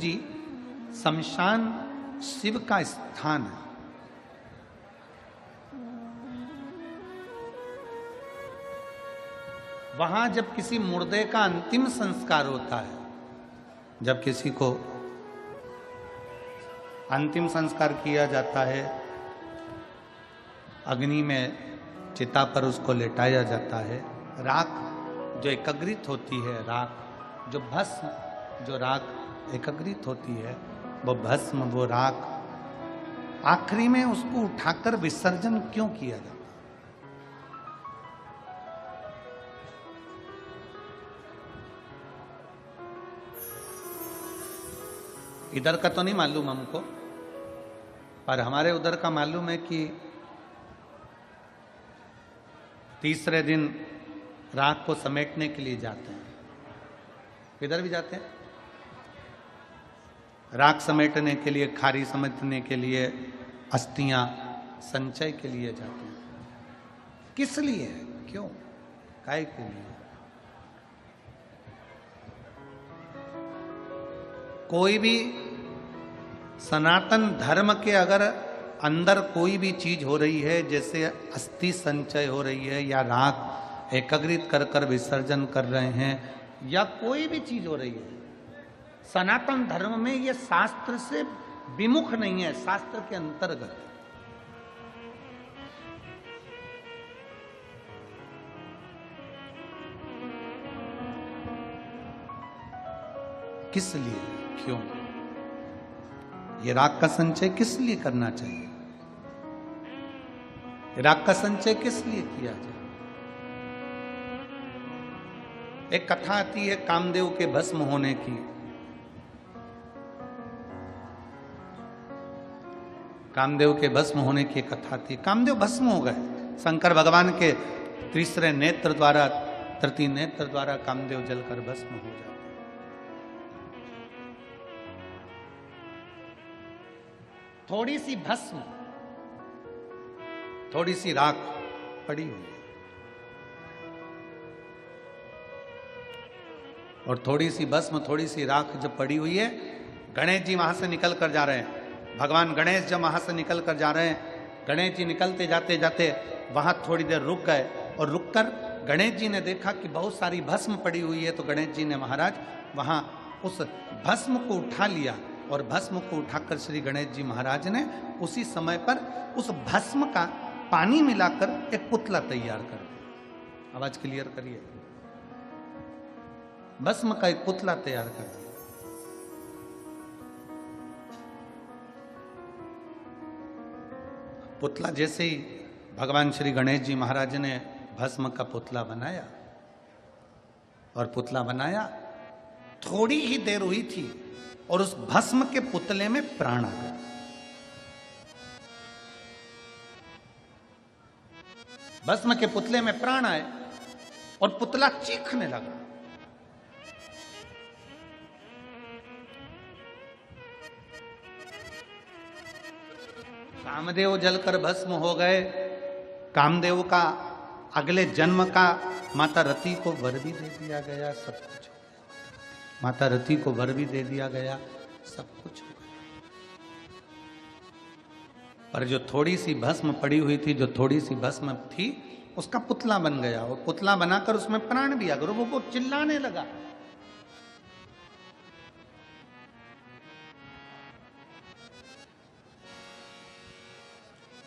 जी शमशान शिव का स्थान है। वहां जब किसी मुर्दे का अंतिम संस्कार होता है, जब किसी को अंतिम संस्कार किया जाता है, अग्नि में चिता पर उसको लेटाया जाता है, राख जो एकत्रित होती है, राख जो भस्म, जो राख एकत्रित होती है, वो भस्म, वो राख आखिरी में उसको उठाकर विसर्जन क्यों किया जाता है? इधर का तो नहीं मालूम हमको, पर हमारे उधर का मालूम है कि तीसरे दिन राख को समेटने के लिए जाते हैं। इधर भी जाते हैं राख समेटने के लिए, खारी समेटने के लिए, अस्थियां संचय के लिए जाते हैं। किस लिए? क्यों? काय के लिए? कोई भी सनातन धर्म के अगर अंदर कोई भी चीज हो रही है, जैसे अस्थि संचय हो रही है या राख एकत्रित कर कर विसर्जन कर रहे हैं, या कोई भी चीज हो रही है, सनातन धर्म में ये शास्त्र से विमुख नहीं है, शास्त्र के अंतर्गत। किस लिए? क्यों? ये राग का संचय किस लिए करना चाहिए? राग का संचय किस लिए किया जाए? एक कथा आती है कामदेव के भस्म होने की। कामदेव के भस्म होने की कथा थी। कामदेव भस्म हो गए, शंकर भगवान के तीसरे नेत्र द्वारा, तृतीय नेत्र द्वारा कामदेव जलकर भस्म हो जाते। थोड़ी सी भस्म, थोड़ी सी राख पड़ी हुई है, और थोड़ी सी भस्म, थोड़ी सी राख जब पड़ी हुई है, गणेश जी वहां से निकल कर जा रहे हैं। भगवान गणेश जब वहां से निकल कर जा रहे हैं, गणेश जी निकलते जाते जाते वहां थोड़ी देर रुक गए, और रुककर गणेश जी ने देखा कि बहुत सारी भस्म पड़ी हुई है। तो गणेश जी ने महाराज वहां उस भस्म को उठा लिया, और भस्म को उठाकर श्री गणेश जी महाराज ने उसी समय पर उस भस्म का पानी मिलाकर एक पुतला तैयार कर दिया। आवाज क्लियर करिए। भस्म का एक पुतला तैयार कर दिया। पुतला जैसे ही भगवान श्री गणेश जी महाराज ने भस्म का पुतला बनाया, और पुतला बनाया, थोड़ी ही देर हुई थी और उस भस्म के पुतले में प्राण आ गया। भस्म के पुतले में प्राण आए और पुतला चीखने लगा। कामदेव जलकर भस्म हो गए। कामदेव का अगले जन्म का माता रति को वर भी दे दिया गया, सब कुछ। माता रति को वर भी दे दिया गया, सब कुछ हो गया। पर जो थोड़ी सी भस्म पड़ी हुई थी, जो थोड़ी सी भस्म थी, उसका पुतला बन गया, और पुतला बनाकर उसमें प्राण भी आ गया। वो चिल्लाने लगा।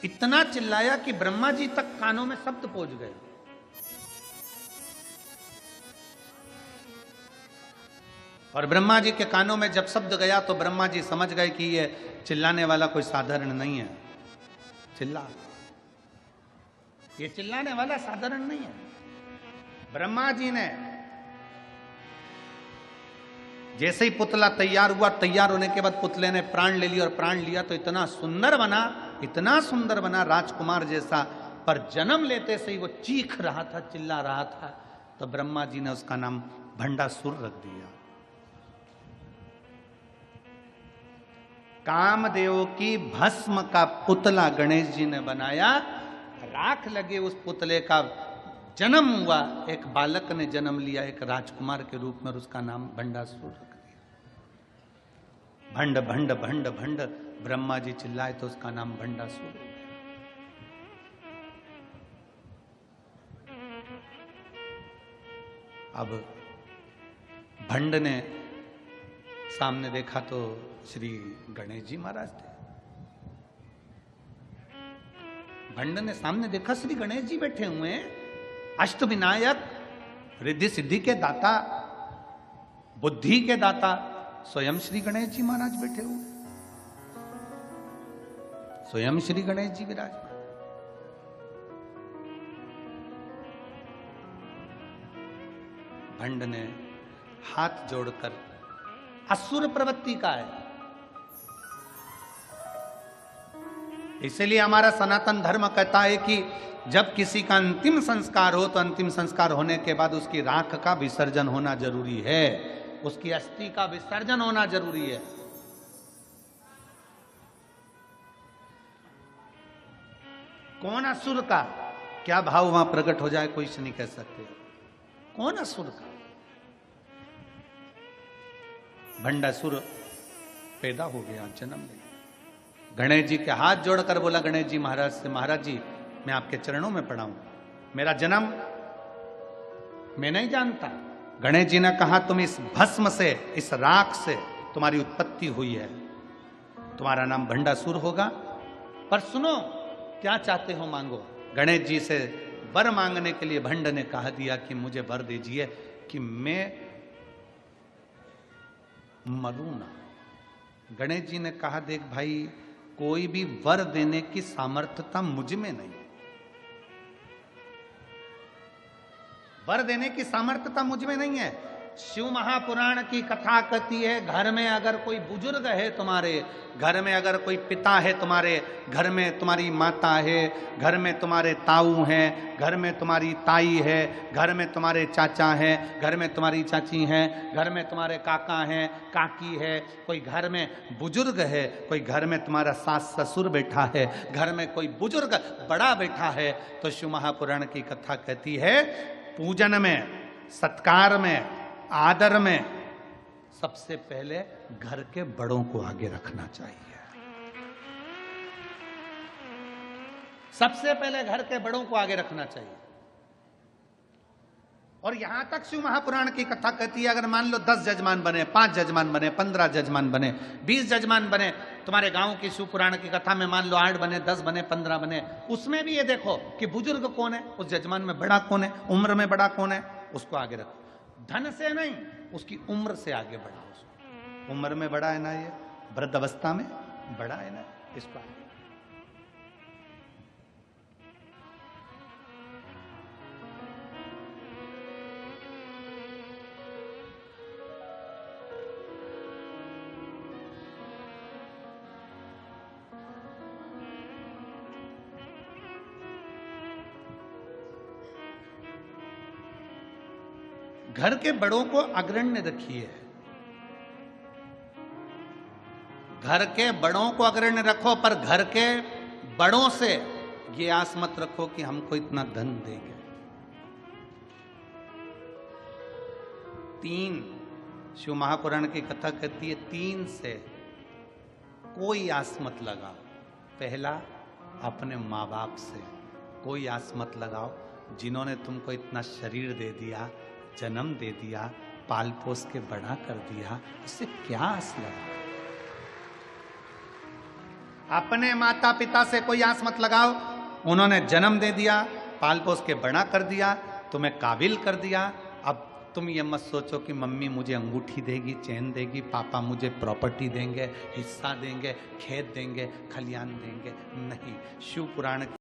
इतना चिल्लाया कि ब्रह्मा जी तक कानों में शब्द पहुंच गए। और ब्रह्मा जी के कानों में जब शब्द गया तो ब्रह्मा जी समझ गए कि ये चिल्लाने वाला कोई साधारण नहीं है। ये चिल्लाने वाला साधारण नहीं है। ब्रह्मा जी ने जैसे ही पुतला तैयार हुआ, तैयार होने के बाद पुतले ने प्राण ले लिया, और प्राण लिया तो इतना सुंदर बना, इतना सुंदर बना, राजकुमार जैसा। पर जन्म लेते से ही वो चीख रहा था, चिल्ला रहा था। तो ब्रह्मा जी ने उसका नाम भंडासुर रख दिया। कामदेव की भस्म का पुतला गणेश जी ने बनाया। राख लगे उस पुतले का जन्म हुआ, एक बालक ने जन्म लिया, एक राजकुमार के रूप में, और उसका नाम भंडासुर रख दिया। भंड भंड भंड भंड, ब्रह्मा जी चिल्लाए तो उसका नाम भंडासुर। अब भंड ने सामने देखा तो श्री गणेश जी महाराज थे। भंड ने सामने देखा श्री गणेश जी बैठे हुए हैं, अष्ट विनायक, रिद्धि सिद्धि के दाता, बुद्धि के दाता स्वयं श्री गणेश जी महाराज बैठे हुए, स्वयं श्री गणेश जी विराजमान। भंड ने हाथ जोड़कर, असुर प्रवृत्ति का है, इसलिए हमारा सनातन धर्म कहता है कि जब किसी का अंतिम संस्कार हो तो अंतिम संस्कार होने के बाद उसकी राख का विसर्जन होना जरूरी है, उसकी अस्थि का विसर्जन होना जरूरी है। कौन असुर का क्या भाव वहां प्रकट हो जाए कोई नहीं कह सकते। कौन असुर का? भंडासुर पैदा हो गया, जन्म ले गया। गणेश जी के हाथ जोड़कर बोला गणेश जी महाराज से, महाराज जी मैं आपके चरणों में पड़ा हूं, मेरा जन्म मैं नहीं जानता। गणेश जी ने कहा तुम इस भस्म से, इस राख से तुम्हारी उत्पत्ति हुई है, तुम्हारा नाम भंडासुर होगा, पर सुनो क्या चाहते हो मांगो। गणेश जी से वर मांगने के लिए भंड ने कहा दिया कि मुझे वर दीजिए कि मैं मरूं ना। गणेश जी ने कहा देख भाई, कोई भी वर देने की सामर्थ्यता मुझ में नहीं, वर देने की सामर्थ्यता मुझ में नहीं है। शिव महापुराण की कथा कहती है, घर में अगर कोई बुजुर्ग है तुम्हारे, घर में अगर कोई पिता है तुम्हारे, घर में तुम्हारी माता है, घर में तुम्हारे ताऊ हैं, घर में तुम्हारी ताई है, घर में तुम्हारे चाचा हैं, घर में तुम्हारी चाची हैं, घर में तुम्हारे काका हैं, काकी है, कोई घर में बुजुर्ग है, कोई घर में तुम्हारा सास ससुर बैठा है, घर में कोई बुजुर्ग बड़ा बैठा है, तो शिव महापुराण की कथा कहती है पूजन में, सत्कार में, आदर में सबसे पहले घर के बड़ों को आगे रखना चाहिए। सबसे पहले घर के बड़ों को आगे रखना चाहिए। और यहां तक शिव महापुराण की कथा कहती है अगर मान लो 10 जजमान बने, 5 जजमान बने, 15 जजमान बने, 20 जजमान बने, तुम्हारे गांव की शिव पुराण की कथा में मान लो 8 बने, 10 बने, 15 बने, उसमें भी ये देखो कि बुजुर्ग कौन है, उस जजमान में बड़ा कौन है, उम्र में बड़ा कौन है, उसको आगे रखो। धन से नहीं, उसकी उम्र से आगे बढ़ाओ उसको। उम्र में बड़ा है ना, ये वृद्ध अवस्था में बड़ा है ना, इसको आगे। घर के बड़ों को अग्रण्य रखिए, घर के बड़ों को अग्रण्य रखो, पर घर के बड़ों से ये आस मत रखो कि हमको इतना धन देंगे। 3 शिव महापुराण की कथा कहती है 3 से कोई आस मत लगाओ। पहला अपने माँ बाप से कोई आस मत लगाओ, जिन्होंने तुमको इतना शरीर दे दिया, जन्म दे दिया, पाल पोस के बड़ा कर दिया, इससे क्या आस लगा। अपने माता पिता से कोई आस मत लगाओ, उन्होंने जन्म दे दिया, पाल पोस के बड़ा कर दिया, तुम्हें काबिल कर दिया। अब तुम ये मत सोचो कि मम्मी मुझे अंगूठी देगी, चैन देगी, पापा मुझे प्रॉपर्टी देंगे, हिस्सा देंगे, खेत देंगे, खलियान देंगे। नहीं, शिव पुराण